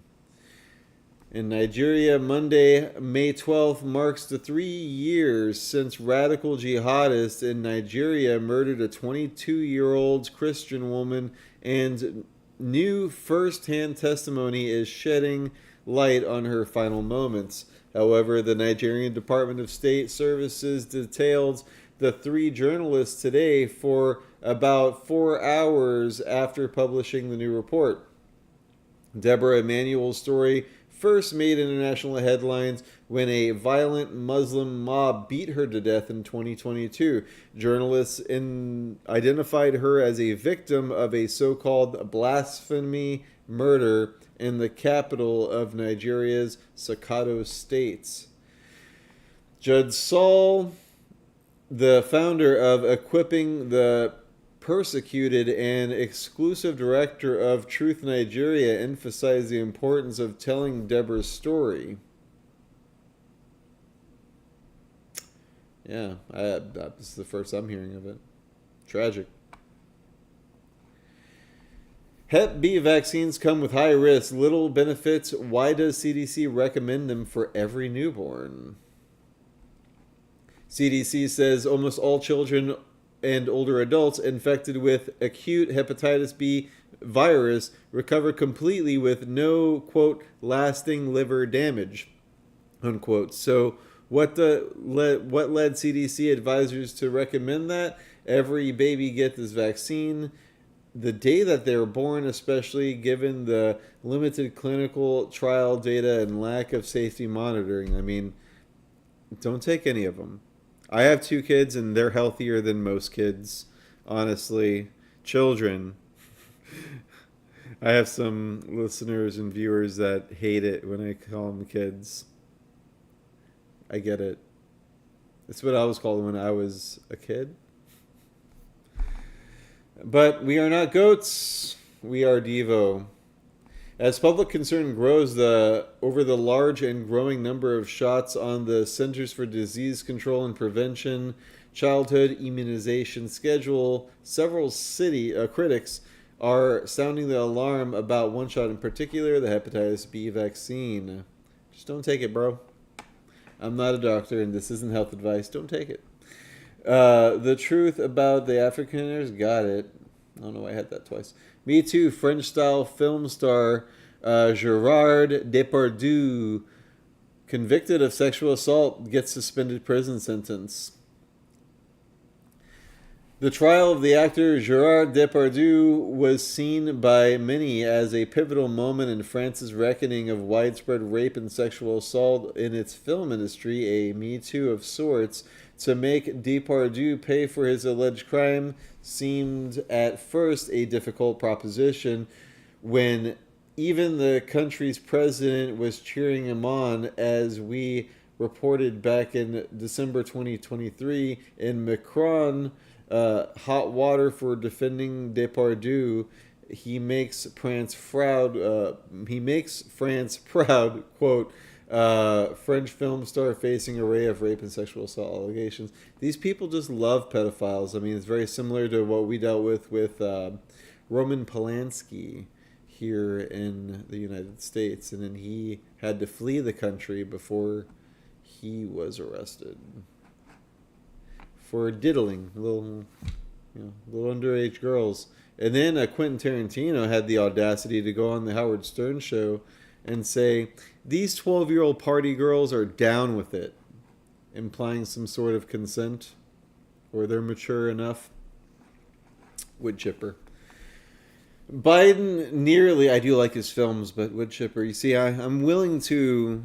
In Nigeria, Monday, May 12th, marks the 3 years since radical jihadists in Nigeria murdered a 22-year-old Christian woman, and new first-hand testimony is shedding light on her final moments. However, the Nigerian Department of State Services detailed the 3 journalists today for about 4 hours after publishing the new report. Deborah Emanuel's story first made international headlines when a violent Muslim mob beat her to death in 2022. Journalists identified her as a victim of a so-called blasphemy murder in the capital of Nigeria's Sokoto State. Judge Saul, the founder of Equipping the Persecuted and exclusive director of Truth Nigeria, emphasized the importance of telling Deborah's story. Yeah, this is the first I'm hearing of it. Tragic. Hep B vaccines come with high risks, little benefits. Why does CDC recommend them for every newborn? CDC says almost all children and older adults infected with acute hepatitis B virus recover completely with no, quote, lasting liver damage, unquote. So what led CDC advisors to recommend that? Every baby get this vaccine the day that they're born, especially given the limited clinical trial data and lack of safety monitoring. I mean, don't take any of them. I have 2 kids, and they're healthier than most kids, honestly. Children. I have some listeners and viewers that hate it when I call them kids. I get it. It's what I was called when I was a kid. But we are not goats. We are Devo. As public concern grows over the large and growing number of shots on the Centers for Disease Control and Prevention childhood immunization schedule, several critics are sounding the alarm about one shot in particular, the hepatitis B vaccine. Just don't take it, bro. I'm not a doctor, and this isn't health advice. Don't take it. The truth about the Afrikaners, got it. I don't know why I had that twice. Me Too, French-style film star Gerard Depardieu, convicted of sexual assault, gets suspended prison sentence. The trial of the actor Gerard Depardieu was seen by many as a pivotal moment in France's reckoning of widespread rape and sexual assault in its film industry, a Me Too of sorts. To make Depardieu pay for his alleged crime seemed at first a difficult proposition when even the country's president was cheering him on, as we reported back in December 2023 in Macron. Hot water for defending Depardieu. He makes France proud. Quote. French film star facing array of rape and sexual assault allegations. These people just love pedophiles. I mean, it's very similar to what we dealt with Roman Polanski here in the United States, and then he had to flee the country before he was arrested for diddling little underage girls. And then Quentin Tarantino had the audacity to go on the Howard Stern show and say, these 12-year-old party girls are down with it, implying some sort of consent, or they're mature enough. Wood chipper. Biden nearly, I do like his films, but wood chipper, you see, I'm willing to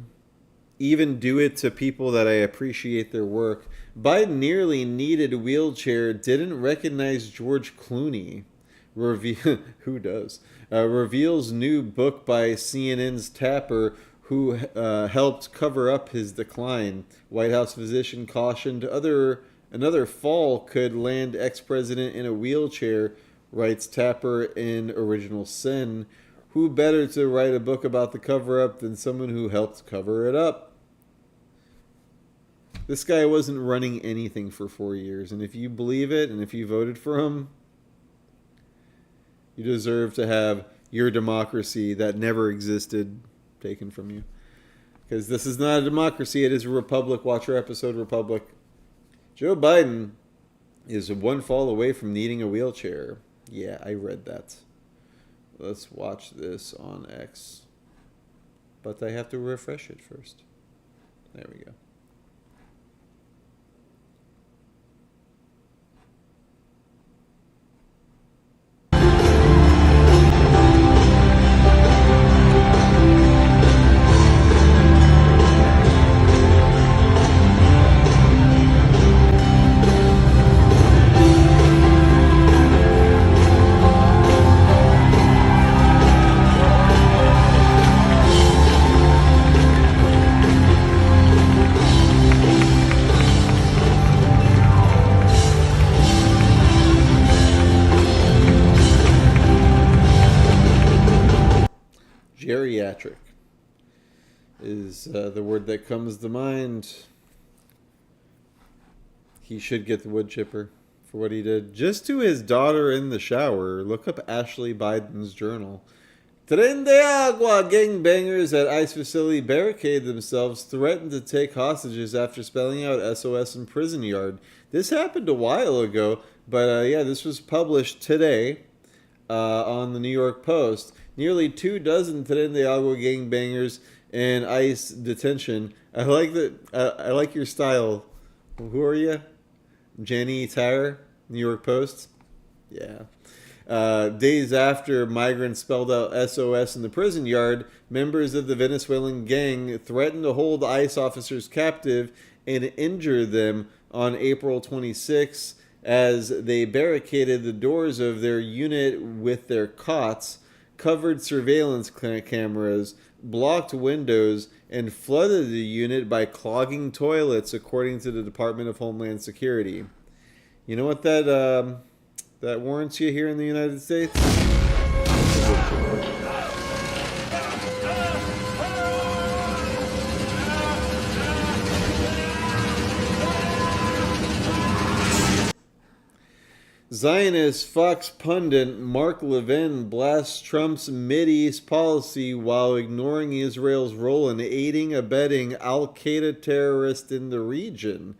even do it to people that I appreciate their work. Biden nearly needed a wheelchair, didn't recognize George Clooney. Who does? Reveals new book by CNN's Tapper, who helped cover up his decline. White House physician cautioned another fall could land ex-president in a wheelchair, writes Tapper in Original Sin. Who better to write a book about the cover-up than someone who helped cover it up? This guy wasn't running anything for 4 years, and if you believe it, and if you voted for him, you deserve to have your democracy that never existed taken from you. Because this is not a democracy, it is a republic. Watch our episode, Republic. Joe Biden is one fall away from needing a wheelchair. Yeah, I read that. Let's watch this on X. But I have to refresh it first. There we go. Geriatric is the word that comes to mind. He should get the wood chipper for what he did just to his daughter in the shower. Look up Ashley Biden's journal. Tren de Agua gangbangers at ICE facility barricade themselves, threatened to take hostages after spelling out SOS in prison yard. This happened a while ago, but yeah, this was published today on the New York Post. Nearly 24 Tren de Agua gangbangers in ICE detention. I like that. I like your style. Who are you? Jenny Tyre, New York Post. Yeah. Days after migrants spelled out SOS in the prison yard, members of the Venezuelan gang threatened to hold ICE officers captive and injure them on April 26 as they barricaded the doors of their unit with their cots, covered surveillance cameras, blocked windows, and flooded the unit by clogging toilets, according to the Department of Homeland Security. You know what that warrants you here in the United States? Zionist Fox pundit Mark Levin blasts Trump's Mideast policy while ignoring Israel's role in aiding abetting al-Qaeda terrorists in the region.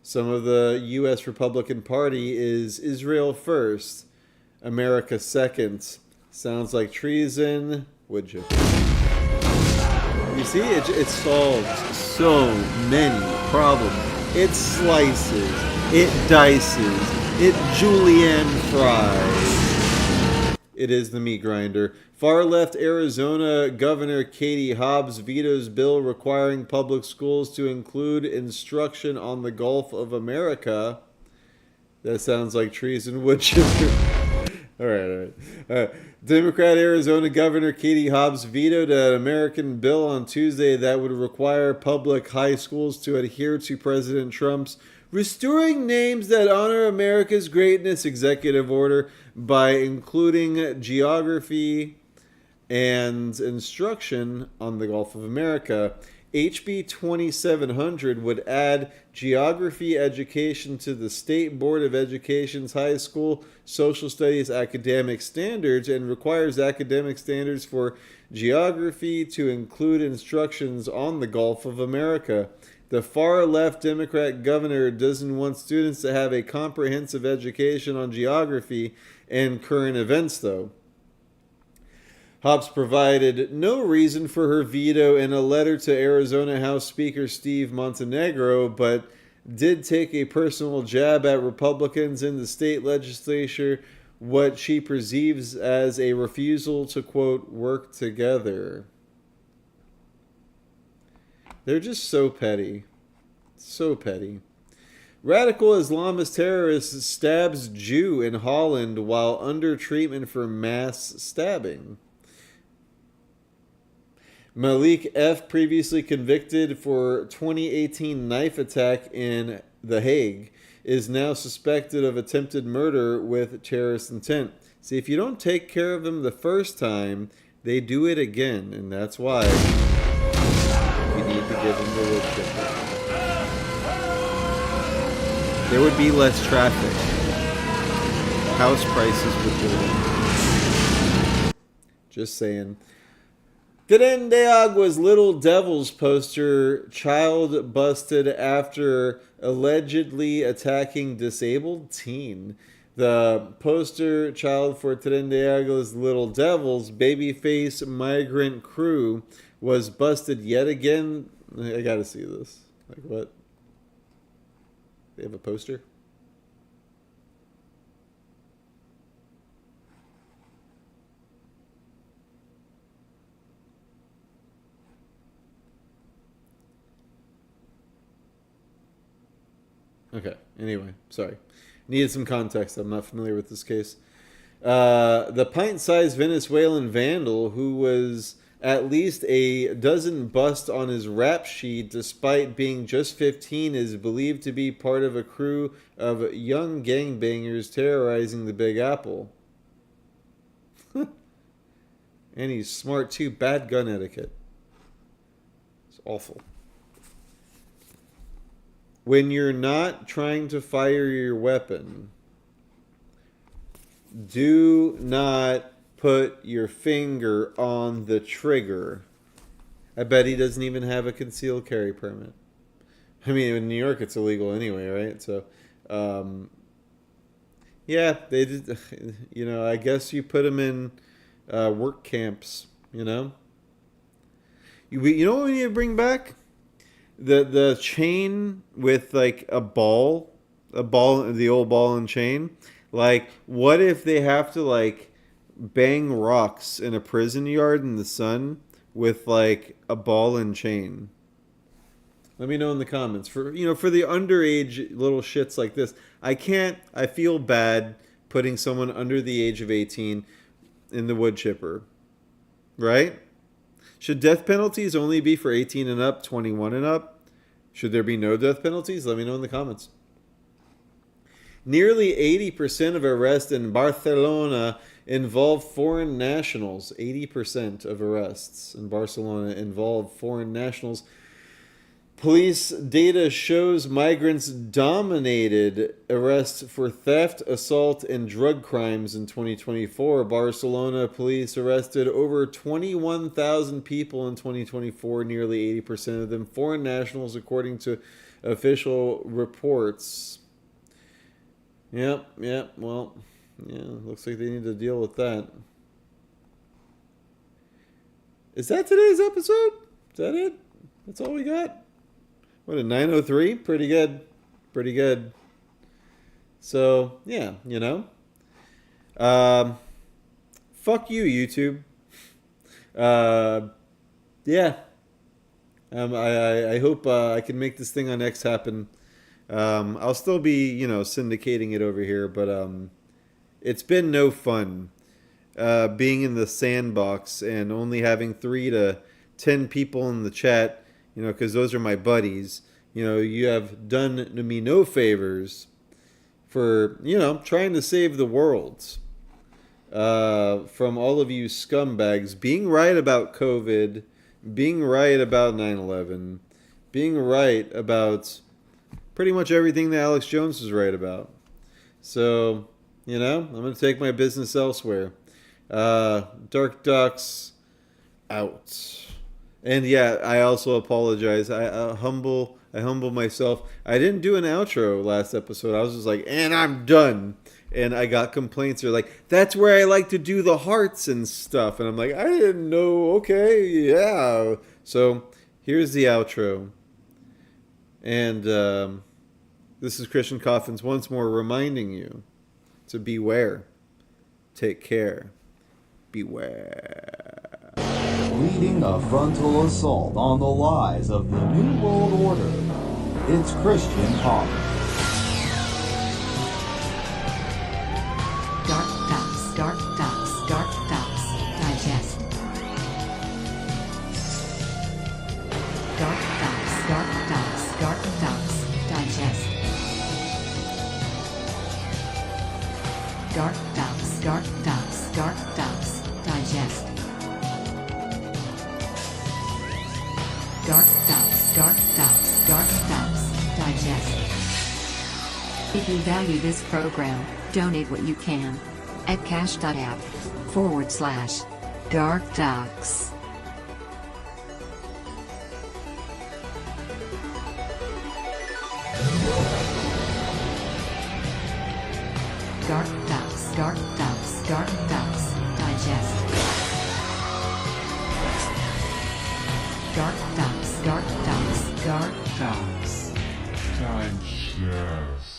Some of the U.S. Republican Party is Israel first, America second. Sounds like treason, would you? You see, it solves so many problems. It slices, it dices, it julienne fries. It is the meat grinder. Far-left Arizona Governor Katie Hobbs vetoes bill requiring public schools to include instruction on the Gulf of America. That sounds like treason, would you? All right. Democrat Arizona Governor Katie Hobbs vetoed an American bill on Tuesday that would require public high schools to adhere to President Trump's Restoring Names That Honor America's Greatness executive order by including geography and instruction on the Gulf of America. HB 2700 would add geography education to the State Board of Education's high school social studies academic standards and requires academic standards for geography to include instructions on the Gulf of America. The far-left Democrat governor doesn't want students to have a comprehensive education on geography and current events, though. Hobbs provided no reason for her veto in a letter to Arizona House Speaker Steve Montenegro, but did take a personal jab at Republicans in the state legislature, what she perceives as a refusal to, quote, work together. They're just so petty. So petty. Radical Islamist terrorist stabs Jew in Holland while under treatment for mass stabbing. Malik F., previously convicted for 2018 knife attack in The Hague, is now suspected of attempted murder with terrorist intent. See, if you don't take care of them the first time, they do it again, and that's why you need to give them the wood chipper. There would be less traffic. House prices would go down. Just saying. Tren de Agua's Little Devils poster, child busted after allegedly attacking disabled teen. The poster child for Tren de Agua's Little Devils, babyface migrant crew, was busted yet again. I gotta see this. Like, what? They have a poster? Okay, anyway, sorry. Needed some context. I'm not familiar with this case. The pint-sized Venezuelan vandal who was at least a dozen busts on his rap sheet despite being just 15 is believed to be part of a crew of young gangbangers terrorizing the Big Apple. And he's smart too. Bad gun etiquette. It's awful. When you're not trying to fire your weapon, do not put your finger on the trigger. I bet he doesn't even have a concealed carry permit. I mean, in New York, it's illegal anyway, right? So, yeah, they did. You know, I guess you put them in work camps. You know, you know what we need to bring back? The chain with like a ball, the old ball and chain. Like, what if they have to like bang rocks in a prison yard in the sun with like a ball and chain? Let me know in the comments. For for the underage little shits like this, I feel bad putting someone under the age of 18 in the wood chipper. Right? Should death penalties only be for 18 and up, 21 and up? Should there be no death penalties? Let me know in the comments. Nearly 80% of arrests in Barcelona involve foreign nationals. 80% of arrests in Barcelona involve foreign nationals. Police data shows migrants dominated arrests for theft, assault, and drug crimes in 2024. Barcelona police arrested over 21,000 people in 2024, nearly 80% of them foreign nationals, according to official reports. Yep, well, yeah, looks like they need to deal with that. Is that today's episode? Is that it? That's all we got? What, a 903? Pretty good. Pretty good. So, yeah, fuck you, YouTube. Yeah. I hope I can make this thing on X happen. I'll still be, syndicating it over here, but it's been no fun being in the sandbox and only having 3 to 10 people in the chat, because those are my buddies. You have done me no favors for, trying to save the world from all of you scumbags being right about COVID, being right about 9/11, being right about pretty much everything that Alex Jones was right about. So, I'm going to take my business elsewhere. DarkDox out. And yeah, I also apologize. I humble myself. I didn't do an outro last episode. I was just like, and I'm done. And I got complaints. They're like, that's where I like to do the hearts and stuff. And I'm like, I didn't know. Okay, yeah. So here's the outro. And this is Christian Coffins once more reminding you to beware. Take care. Beware. making a frontal assault on the lies of the New World Order. It's Christian Talk. DarkDox, DarkDox, DarkDox, digest. DarkDox, DarkDox, DarkDox, digest. DarkDox, DarkDox, DarkDox, digest. DarkDox, DarkDox, DarkDox, digest. If you value this program, donate what you can at cash.app/DarkDox. DarkDox, DarkDox, DarkDox, digest. DarkDox, DarkDox, DarkDox, digest.